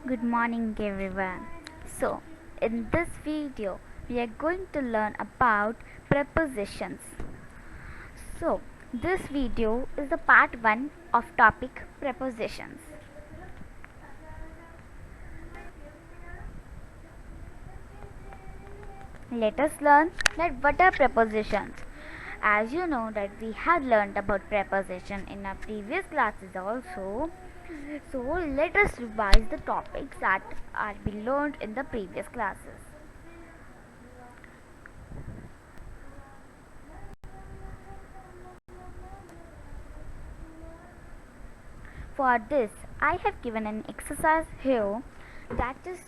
Good morning everyone. So, in this video, we are going to learn about prepositions. So, this video is the part 1 of topic prepositions. Let us learn that what are prepositions. As you know that we have learned about preposition in our previous classes also. So let us revise the topics that are be learned in the previous classes. For this, I have given an exercise here that is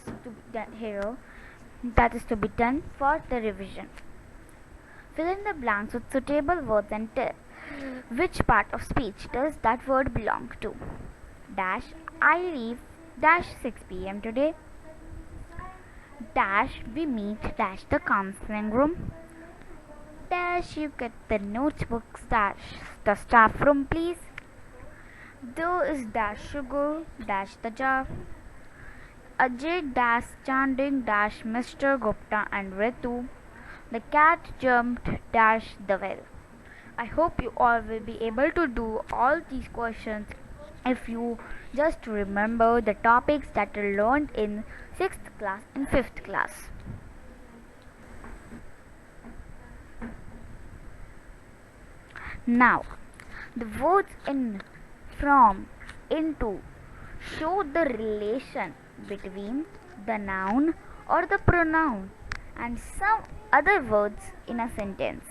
to be done for the revision. Fill in the blanks with suitable words and tell which part of speech does that word belong to. Dash I leave dash 6 p.m. today. Dash we meet dash the counseling room. Dash you get the notebooks dash the staff room please. There is dash sugar dash the jar. Ajay dash chanting dash Mr. Gupta and Ritu. The cat jumped dash the well. I hope you all will be able to do all these questions if you just remember the topics that are learned in 6th class and 5th class. Now, the words in, from, into show the relation between the noun or the pronoun and some other words in a sentence.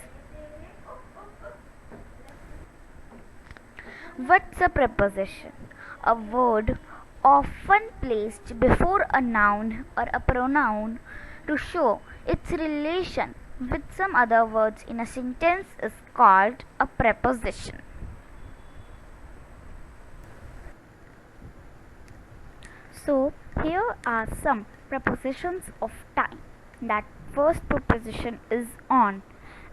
What's a preposition? A word often placed before a noun or a pronoun to show its relation with some other words in a sentence is called a preposition. So, here are some prepositions of time. That first preposition is on,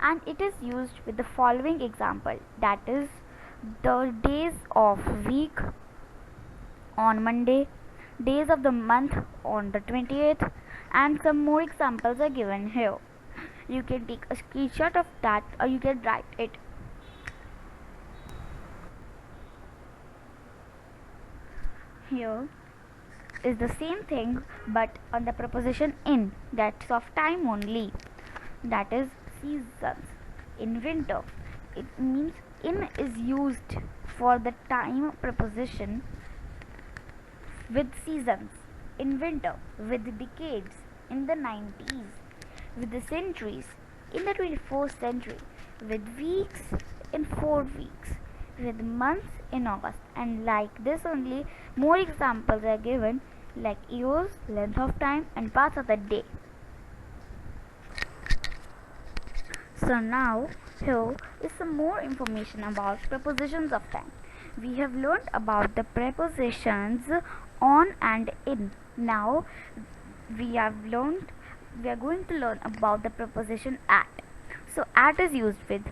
and it is used with the following example, that is the days of week on Monday, days of the month on the 28th, and some more examples are given here. You can take a screenshot of that or you can write it. Here is the same thing but on the preposition in, that's of time only, that is seasons. In winter, it means in is used for the time preposition with seasons. In winter, with decades. In the 90s, with the centuries. In the 21st century, with weeks in 4 weeks, with months in August, and like this only more examples are given like years, length of time, and parts of the day. So now here is some more information about prepositions of time. We have learned about the prepositions on and in. Now we are going to learn about the preposition at. So at is used with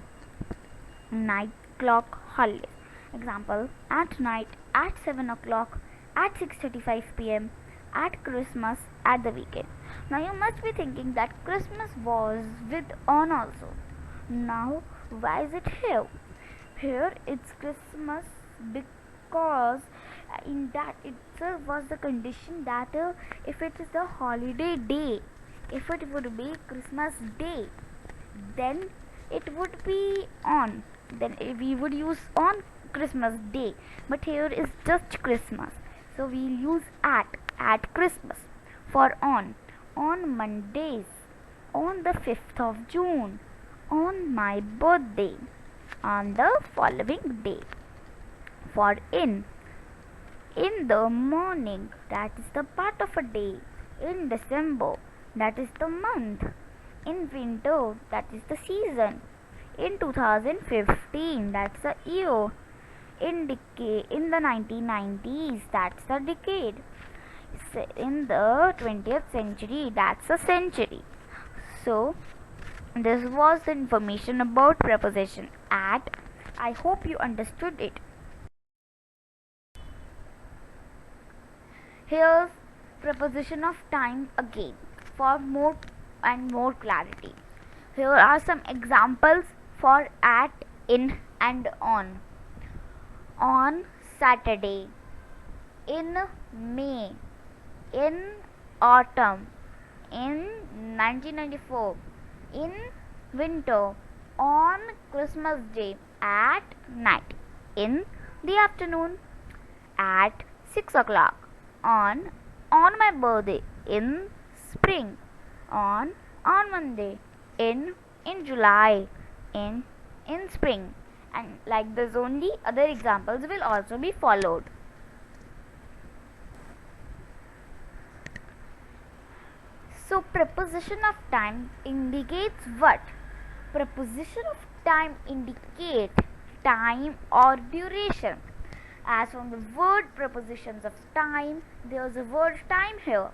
night, clock, holiday. Example, at night, at 7 o'clock, at 6:35 p.m., at Christmas, at the weekend. Now you must be thinking that Christmas was with on also. Now why is it here? Here it's Christmas because in that itself was the condition that if it is the holiday day, if it would be Christmas day, then it would be on, then we would use on Christmas day, but here is just Christmas, so we'll use at Christmas. For on Mondays, on the 5th of June, on my birthday, on the following day. For in the morning, that is the part of a day. In December, that is the month. In winter, that is the season. In 2015, that's the year. In the 1990s, that's the decade. In the 20th century, that's a century. So this was the information about preposition at. I hope you understood it. Here's preposition of time again for more and more clarity. Here are some examples for at, in and on. On Saturday, in May, in autumn, in 1994, in winter, on Christmas Day, at night, in the afternoon, at 6 o'clock, on my birthday, in spring, on Monday, in July, in spring, and like this only other examples will also be followed. So preposition of time indicates what? Preposition of time indicate time or duration. As from the word prepositions of time, there is a word time here.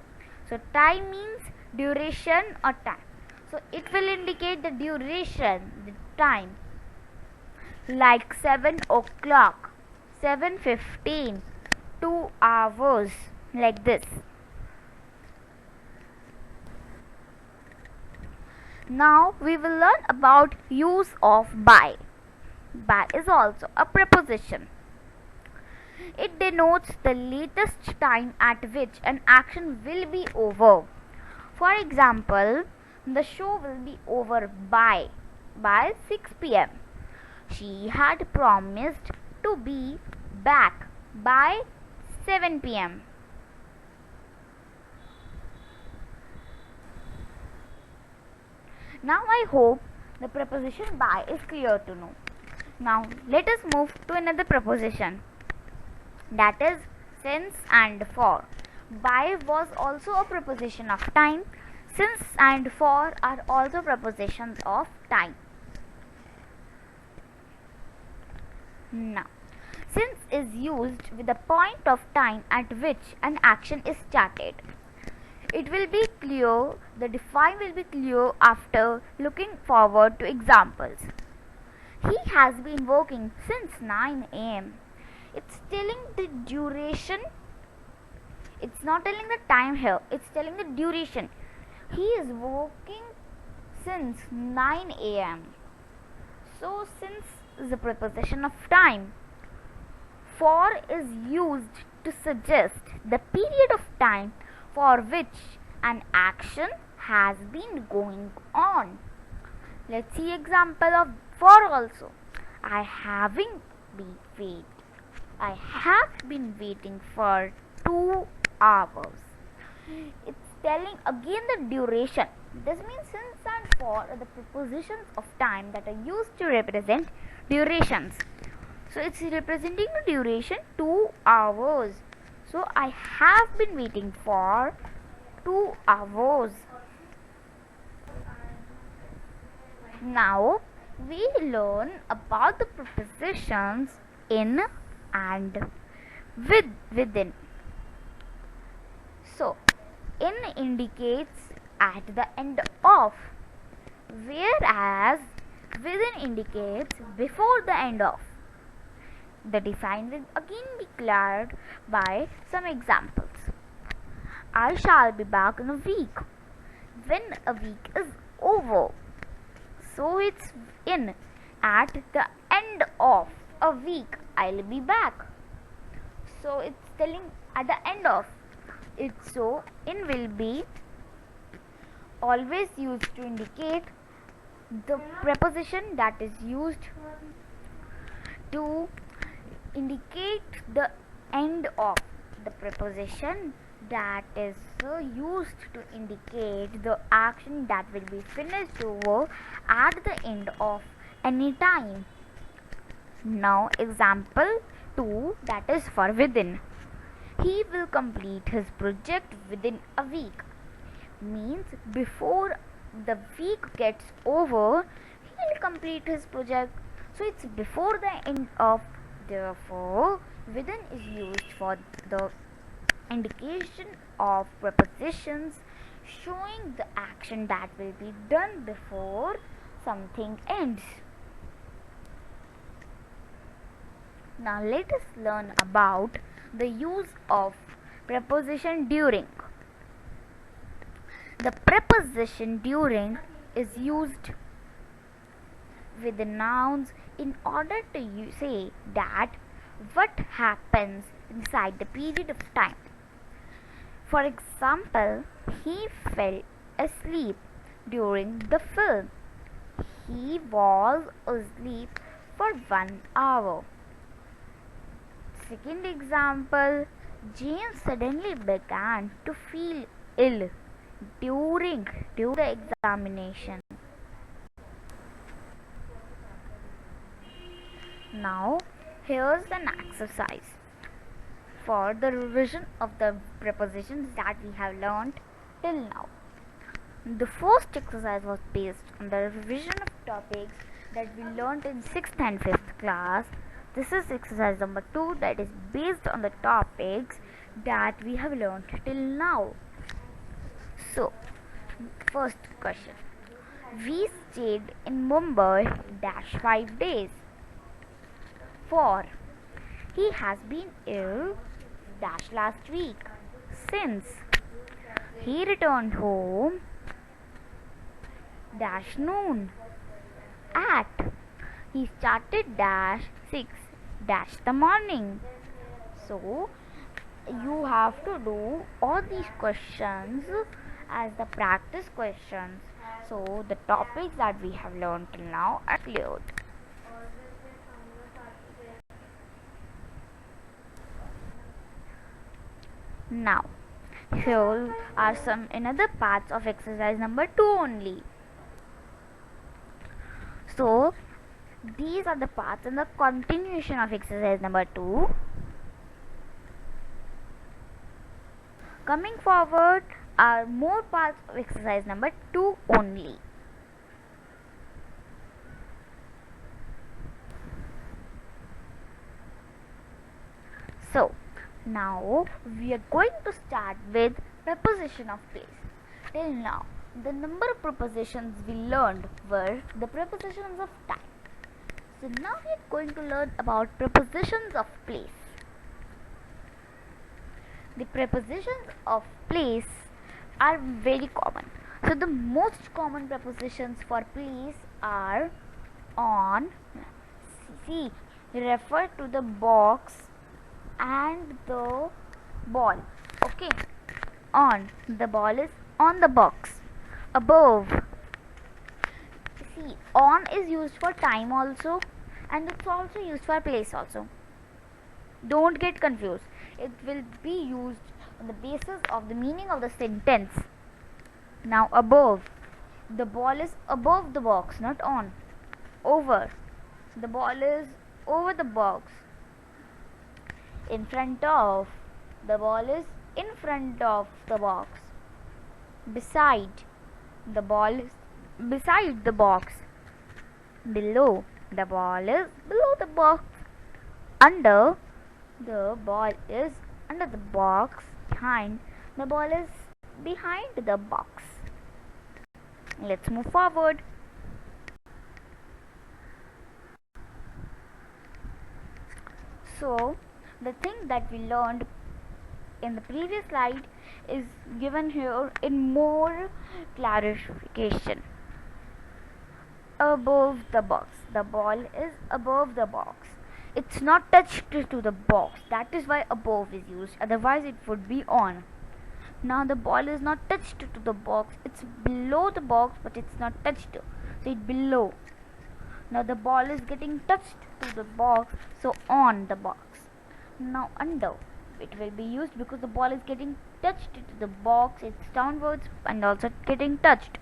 So time means duration or time. So it will indicate the duration, the time. Like 7 o'clock, 7:15, 2 hours, like this. Now we will learn about use of by. By is also a preposition. It denotes the latest time at which an action will be over. For example, the show will be over by 6 p.m. She had promised to be back by 7 p.m. Now I hope the preposition by is clear to know. Now let us move to another preposition, that is since and for. By was also a preposition of time. Since and for are also prepositions of time. Now, since is used with the point of time at which an action is started. It will be clear, the define will be clear after looking forward to examples. He has been working since 9 a.m. It's telling the duration. It's not telling the time here. It's telling the duration. He is working since 9 a.m. So since is a preposition of time. For is used to suggest the period of time for which an action has been going on. Let's see example of for also. I have been waiting for 2 hours. It's telling again the duration. This means since and for are the prepositions of time that are used to represent durations. So it's representing the duration 2 hours. So I have been waiting for 2 hours. Now we learn about the prepositions in and within. So in indicates at the end of, whereas within indicates before the end of. The define will again be cleared by some examples. I shall be back in a week. When a week is over. So it's in at the end of a week I'll be back. So it's telling at the end of it. So in will be always used to indicate the preposition that is used to indicate the end of, the preposition that is used to indicate the action that will be finished over at the end of any time. Now example 2, that is for within. He will complete his project within a week. Means before the week gets over, he will complete his project. So it's before the end of. Therefore, within is used for the indication of prepositions showing the action that will be done before something ends. Now let us learn about the use of preposition during. The preposition during is used with the nouns in order to say that what happens inside the period of time. For example, he fell asleep during the film. He was asleep for 1 hour. Second example, Jane suddenly began to feel ill during the examination. Now, here's an exercise for the revision of the prepositions that we have learned till now. The first exercise was based on the revision of topics that we learned in 6th and 5th class. This is exercise number 2 that is based on the topics that we have learned till now. So, first question. We stayed in Mumbai - 5 days. 4. He has been ill - last week. Since he returned home - noon. At he started - 6 - the morning. So you have to do all these questions as the practice questions. So the topics that we have learned till now are cleared. Now, here are some another parts of exercise number 2 only. So, these are the parts and the continuation of exercise number 2. Coming forward are more parts of exercise number 2 only. So, now we are going to start with preposition of place. Till now, the number of prepositions we learned were the prepositions of time. So now we are going to learn about prepositions of place. The prepositions of place are very common. So the most common prepositions for place are on, see, refer to the box and the ball. Okay, on, the ball is on the box. Above, see, on is used for time also and it's also used for place also. Don't get confused. It will be used on the basis of the meaning of the sentence. Now above, the ball is above the box, not on. Over, the ball is over the box. In front of, the ball is in front of the box. Beside, the ball is beside the box. Below, the ball is below the box. Under, the ball is under the box. Behind, the ball is behind the box. Let's move forward. So, the thing that we learned in the previous slide is given here in more clarification. Above the box, the ball is above the box. It's not touched to the box, that is why above is used, otherwise it would be on. Now the ball is not touched to the box, it's below the box but it's not touched, so it's below. Now the ball is getting touched to the box, so on the box. Now under, it will be used because the ball is getting touched to the box, it's downwards and also getting touched.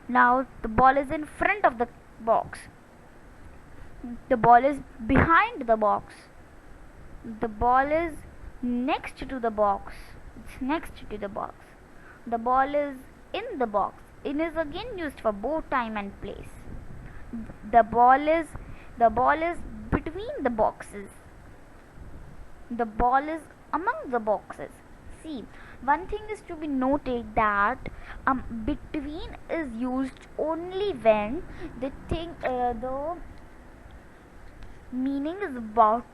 Now the ball is in front of the box. The ball is behind the box. The ball is next to the box. It's next to the box. The ball is in the box. In is again used for both time and place. The ball is between the boxes. The ball is among the boxes. See, one thing is to be noted that between is used only when the meaning is about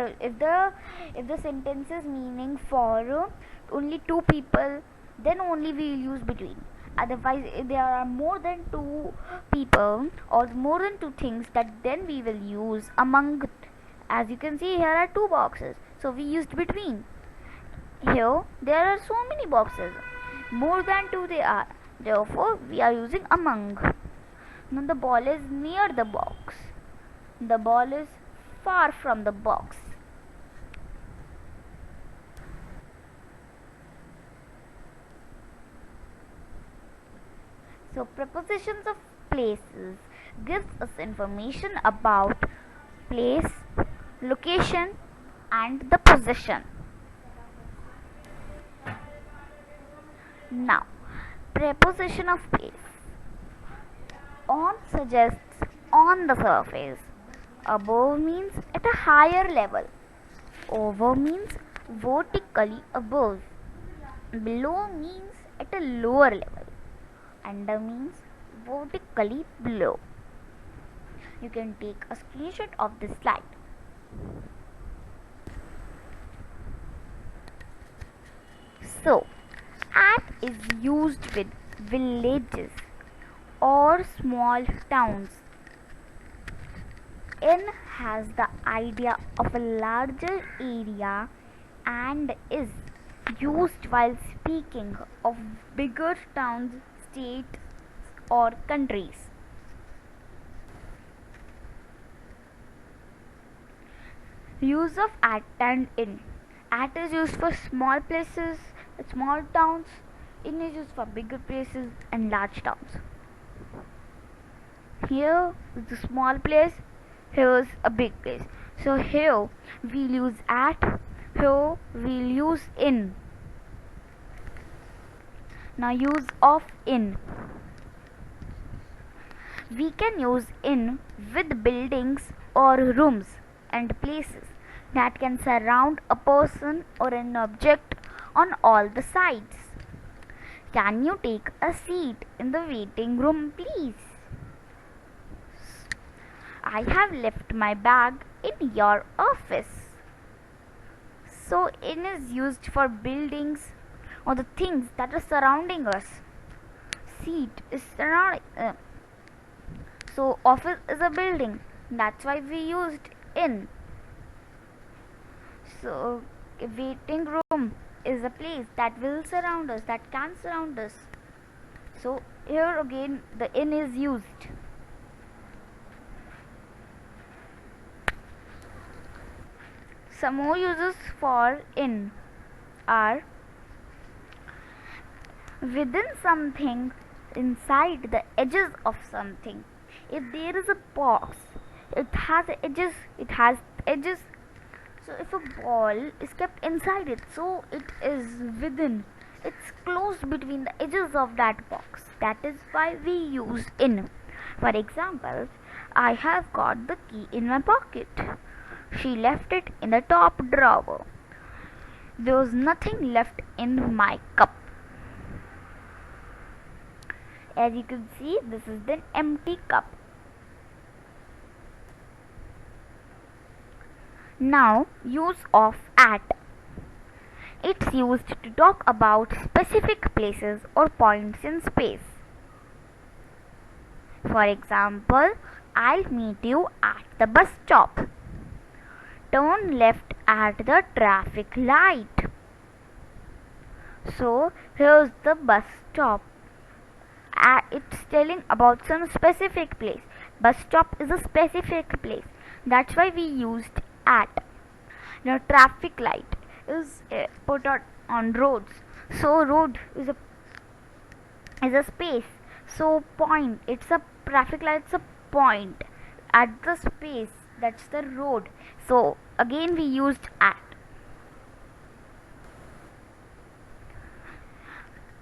if the sentence is meaning for only two people then only we will use between. Otherwise, if there are more than two people or more than two things, that then we will use among. As you can see, here are two boxes, so we used between. Here there are so many boxes, more than two they are, therefore we are using among. Now the ball is near the box, the ball is far from the box. So prepositions of places gives us information about place, location and the position. Now, preposition of place. On suggests on the surface. Above means at a higher level. Over means vertically above. Below means at a lower level. Under means vertically below. You can take a screenshot of this slide. So, at is used with villages or small towns. In has the idea of a larger area and is used while speaking of bigger towns, states or countries. Use of at and in. At is used for small places, small towns. In is used for bigger places and large towns. Here is a small place, here is a big place. So here we'll use at, here we'll use in. Now use of in. We can use in with buildings or rooms and places that can surround a person or an object on all the sides. Can you take a seat in the waiting room, please? I have left my bag in your office. So in is used for buildings or the things that are surrounding us. Seat is surrounding. So office is a building. That's why we used in. So a waiting room is a place that will surround us, that can surround us. So here again the in is used. Some more uses for in are within something, inside the edges of something. If there is a box, it has edges. So if a ball is kept inside it, so it is within, it's closed between the edges of that box. That is why we use in. For example, I have got the key in my pocket. She left it in the top drawer. There was nothing left in my cup. As you can see, this is the empty cup. Now, use of at. It's used to talk about specific places or points in space. For example, I'll meet you at the bus stop. Turn left at the traffic light. So, here's the bus stop. It's telling about some specific place. Bus stop is a specific place. That's why we used at. Now, traffic light is put on roads. So, road is a space. So, point. It's a traffic light. It's a point at the space. That's the road. So, again we used at.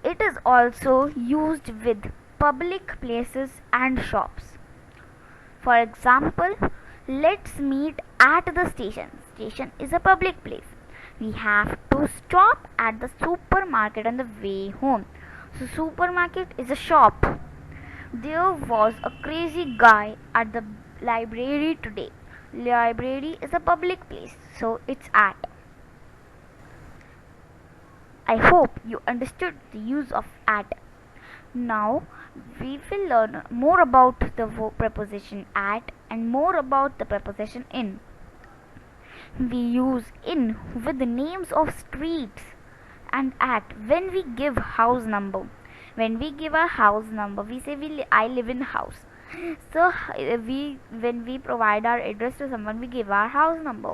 It is also used with public places and shops. For example, let's meet at the station. Station is a public place. We have to stop at the supermarket on the way home. So supermarket is a shop. There was a crazy guy at the library today. Library is a public place, so it's at. I hope you understood the use of at. Now we will learn more about the preposition at and more about the preposition in. We use in with the names of streets and at when we give house number. When we give a house number, we say I live in house. So we when we provide our address to someone, we give our house number.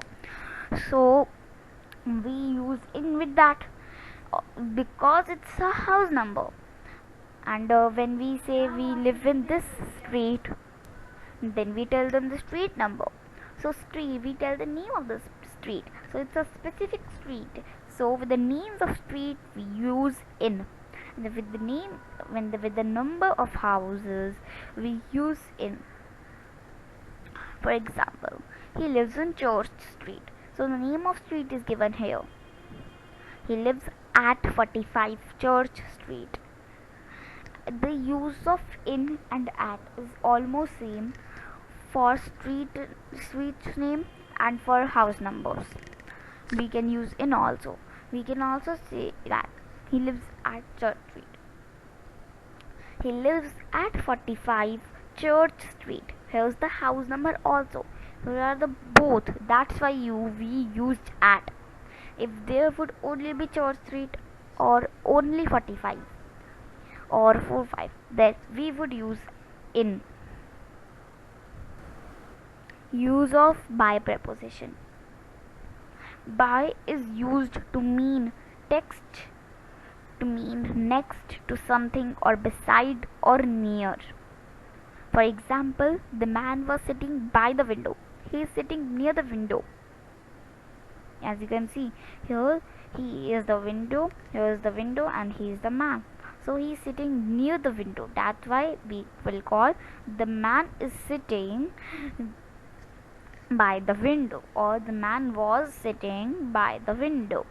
So we use in with that because it's a house number. And when we say we live in this street, then we tell them the street number. So street, we tell the name of the street, so it's a specific street. So with the names of street we use in, and with the name with the number of houses we use in. For example, he lives in Church Street, so the name of street is given here. He lives at 45 Church Street. The use of in and at is almost same for street name and for house numbers. We can use in also. We can also say that he lives at Church Street. He lives at 45 Church Street. Here's the house number also. Here are the both. That's why we used at. If there would only be Church Street or only 45 or 45, then we would use in. Use of by preposition. By is used to mean text, to mean next to something or beside or near. For example, the man was sitting by the window. He is sitting near the window. As you can see, here he is the window, here is the window, and he is the man. So he is sitting near the window. That's why we will call the man is sitting by the window, or the man was sitting by the window.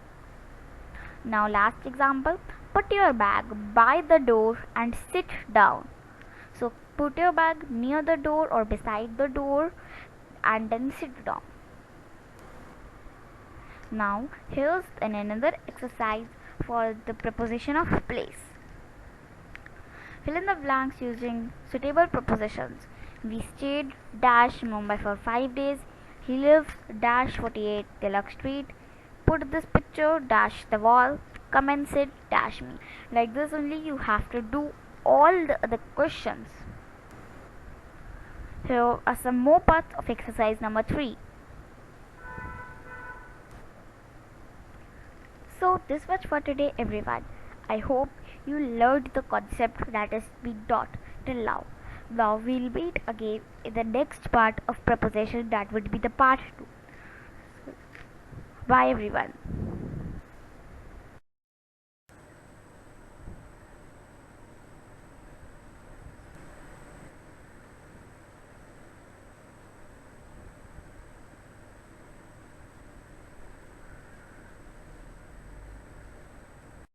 Now last example, put your bag by the door and sit down. So put your bag near the door or beside the door and then sit down. Now here's another exercise for the preposition of place. Fill in the blanks using suitable prepositions. We stayed dash Mumbai for 5 days. He lives dash 48 Tilak Street. Put this picture dash the wall. Come and sit dash me. Like this only you have to do all the questions. Here are some more parts of exercise number 3. So this was for today, everyone. I hope you learned the concept that is being taught till now. Now we'll meet again in the next part of preposition, that would be the part 2. Bye everyone.